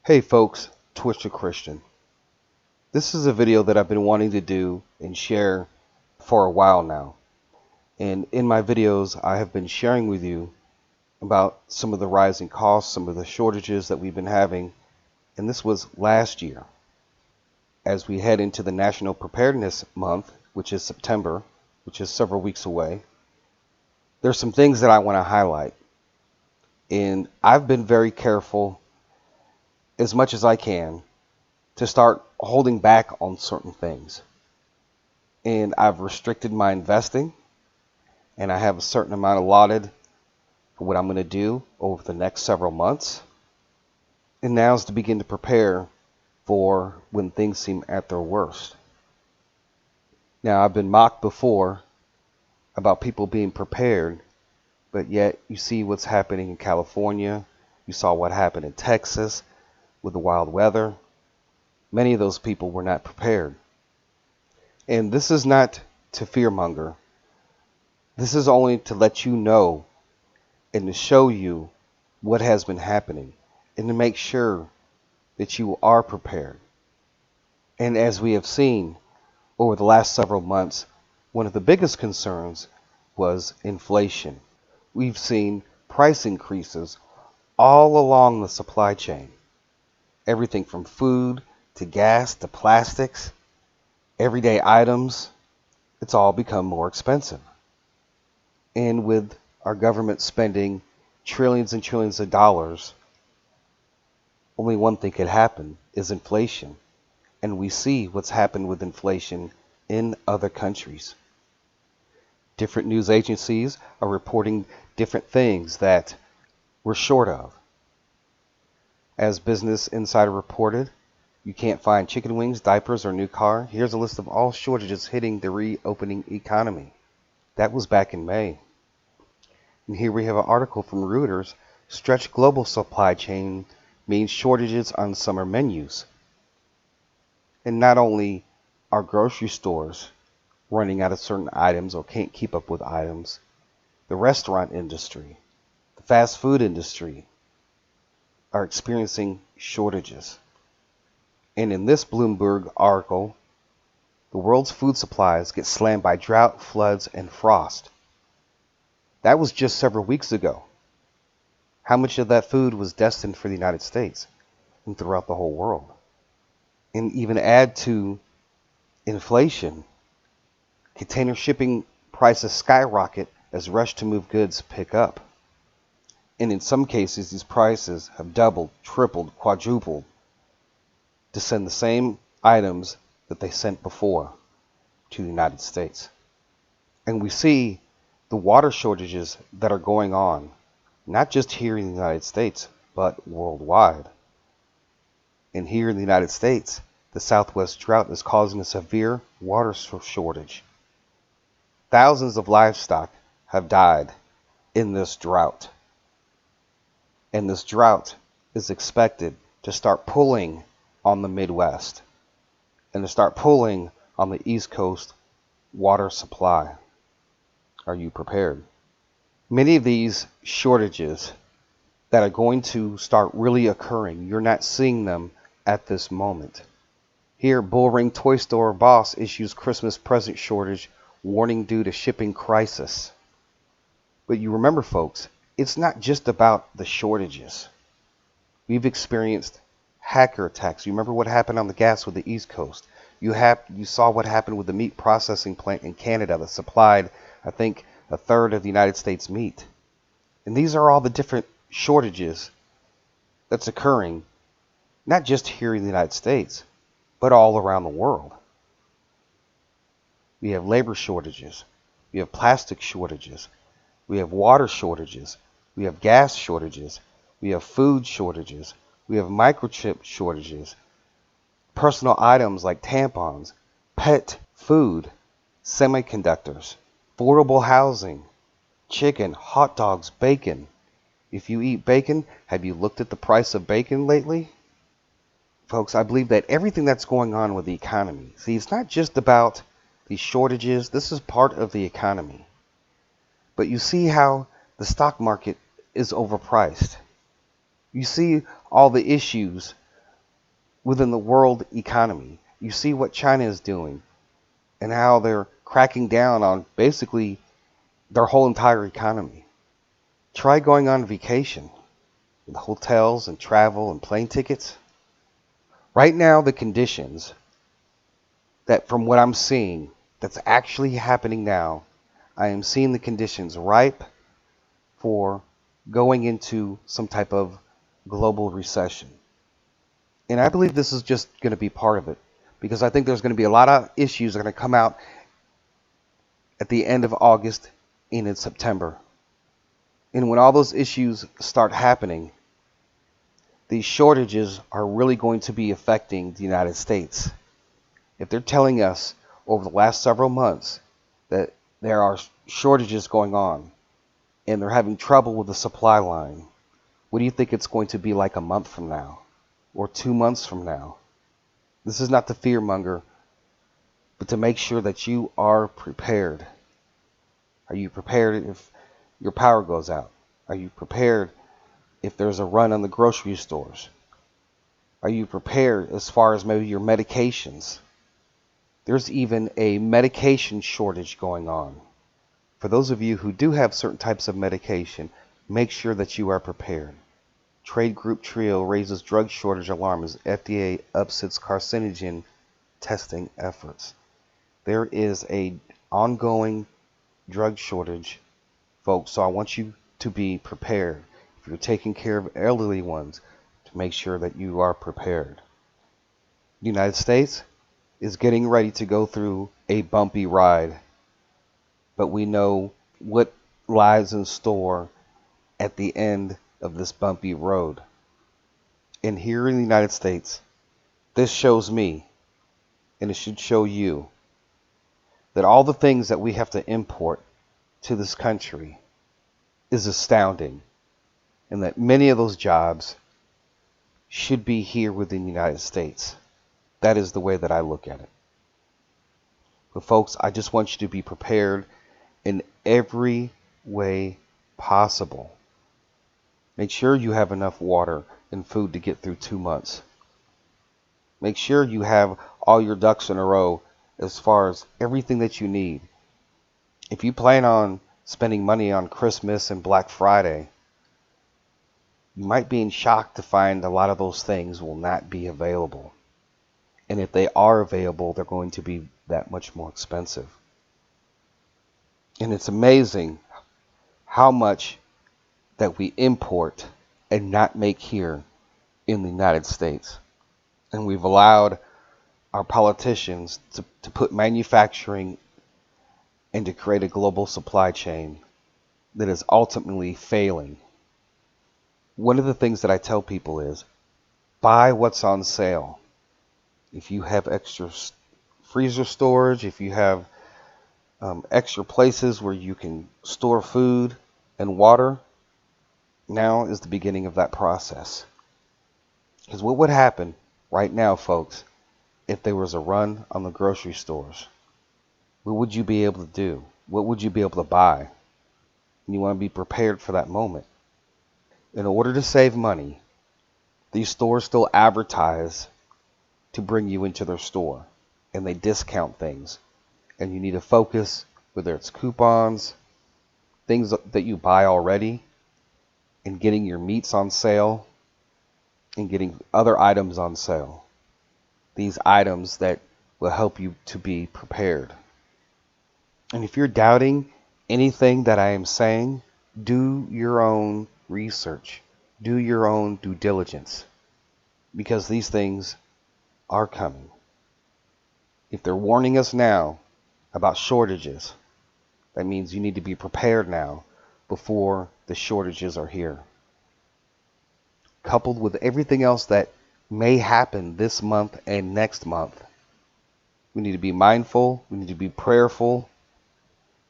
Hey folks, Twisted Christian. This is a video that I've been wanting to do and share for a while now. And in my videos, I have been sharing with you about some of the rising costs, some of the shortages that we've been having. And this was last year. As we head into the National Preparedness Month, which is September, which is several weeks away, there's some things that I want to highlight. And I've been very careful as much as I can to start holding back on certain things. And I've restricted my investing, and I have a certain amount allotted for what I'm going to do over the next several months. And now is to begin to prepare for when things seem at their worst. Now, I've been mocked before about people being prepared, but yet you see what's happening in California. You saw what happened in Texas with the wild weather. Many of those people were not prepared. And this is not to fearmonger. This is only to let you know and to show you what has been happening and to make sure that you are prepared. And as we have seen over the last several months, one of the biggest concerns was inflation. We've seen price increases all along the supply chain. Everything from food to gas to plastics, everyday items, it's all become more expensive. And with our government spending trillions and trillions of dollars, only one thing could happen is inflation. And we see what's happened with inflation in other countries. Different news agencies are reporting different things that we're short of. As Business Insider reported, you can't find chicken wings, diapers, or new car. Here's a list of all shortages hitting the reopening economy. That was back in May. And here we have an article from Reuters. Stretched global supply chain means shortages on summer menus. And not only are grocery stores running out of certain items or can't keep up with items, the restaurant industry, the fast food industry are experiencing shortages. And in this Bloomberg article, the world's food supplies get slammed by drought, floods, and frost. That was just several weeks ago. How much of that food was destined for the United States and throughout the whole world? And even add to inflation, container shipping prices skyrocket as rush to move goods pick up. And in some cases, these prices have doubled, tripled, quadrupled to send the same items that they sent before to the United States. And we see the water shortages that are going on, not just here in the United States, but worldwide. And here in the United States, the Southwest drought is causing a severe water shortage. Thousands of livestock have died in this drought. And this drought is expected to start pulling on the Midwest and to start pulling on the East Coast water supply. Are you prepared? Many of these shortages that are going to start really occurring, you're not seeing them at this moment. Here, Bullring Toy Store boss issues Christmas present shortage warning due to shipping crisis. But you remember, folks, it's not just about the shortages. We've experienced hacker attacks. You remember what happened on the gas with the East Coast. You saw what happened with the meat processing plant in Canada that supplied, I think, a third of the United States meat. And these are all the different shortages that's occurring, not just here in the United States, but all around the world. We have labor shortages. We have plastic shortages. We have water shortages. We have gas shortages. We have food shortages. We have microchip shortages. Personal items like tampons, pet food, semiconductors, affordable housing, chicken, hot dogs, bacon. If you eat bacon, have you looked at the price of bacon lately? Folks, I believe that everything that's going on with the economy, see, it's not just about these shortages. This is part of the economy. But you see how the stock market is overpriced. You see all the issues within the world economy. You see what China is doing and how they're cracking down on basically their whole entire economy. Try going on vacation with hotels and travel and plane tickets. Right now, the conditions that from what I'm seeing that's actually happening now, I am seeing the conditions ripe for going into some type of global recession. And I believe this is just going to be part of it, because I think there's going to be a lot of issues that are going to come out at the end of August and in September. And when all those issues start happening, these shortages are really going to be affecting the United States. If they're telling us over the last several months that there are shortages going on and they're having trouble with the supply line, what do you think it's going to be like a month from now or 2 months from now? This is not to fearmonger, but to make sure that you are prepared. Are you prepared if your power goes out? Are you prepared if there's a run on the grocery stores? Are you prepared as far as maybe your medications? There's even a medication shortage going on. For those of you who do have certain types of medication, make sure that you are prepared. Trade Group Trio raises drug shortage alarm as FDA ups its carcinogen testing efforts. There is a ongoing drug shortage, folks, so I want you to be prepared. If you're taking care of elderly ones, to make sure that you are prepared. The United States is getting ready to go through a bumpy ride, but we know what lies in store at the end of this bumpy road. And here in the United States, this shows me, and it should show you, that all the things that we have to import to this country is astounding, and that many of those jobs should be here within the United States. That is the way that I look at it. But folks, I just want you to be prepared in every way possible. Make sure you have enough water and food to get through 2 months. Make sure you have all your ducks in a row as far as everything that you need. If you plan on spending money on Christmas and Black Friday, you might be in shock to find a lot of those things will not be available. And if they are available, they're going to be that much more expensive. And it's amazing how much that we import and not make here in the United States. And we've allowed our politicians to put manufacturing and to create a global supply chain that is ultimately failing. One of the things that I tell people is buy what's on sale. If you have extra freezer storage, if you have extra places where you can store food and water, now is the beginning of that process. Because what would happen right now, folks, if there was a run on the grocery stores? What would you be able to do? What would you be able to buy? And you want to be prepared for that moment. In order to save money, these stores still advertise to bring you into their store, and they discount things. And you need to focus, whether it's coupons, things that you buy already, and getting your meats on sale, and getting other items on sale. These items that will help you to be prepared. And if you're doubting anything that I am saying, do your own research. Do your own due diligence. Because these things are coming. If they're warning us now about shortages, that means you need to be prepared now before the shortages are here. Coupled with everything else that may happen this month and next month, we need to be mindful. We need to be prayerful.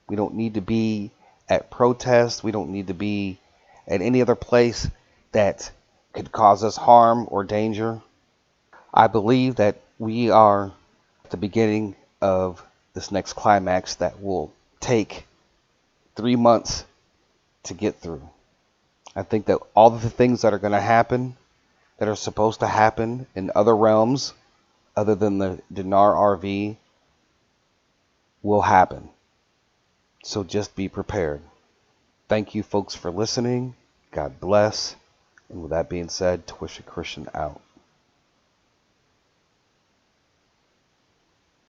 We don't need to be at protests. We don't need to be at any other place that could cause us harm or danger. I believe that we are at the beginning of this next climax that will take 3 months to get through. I think that all of the things that are going to happen that are supposed to happen in other realms other than the Dinar RV will happen. So just be prepared. Thank you folks for listening. God bless. And with that being said, Twisted Christian out.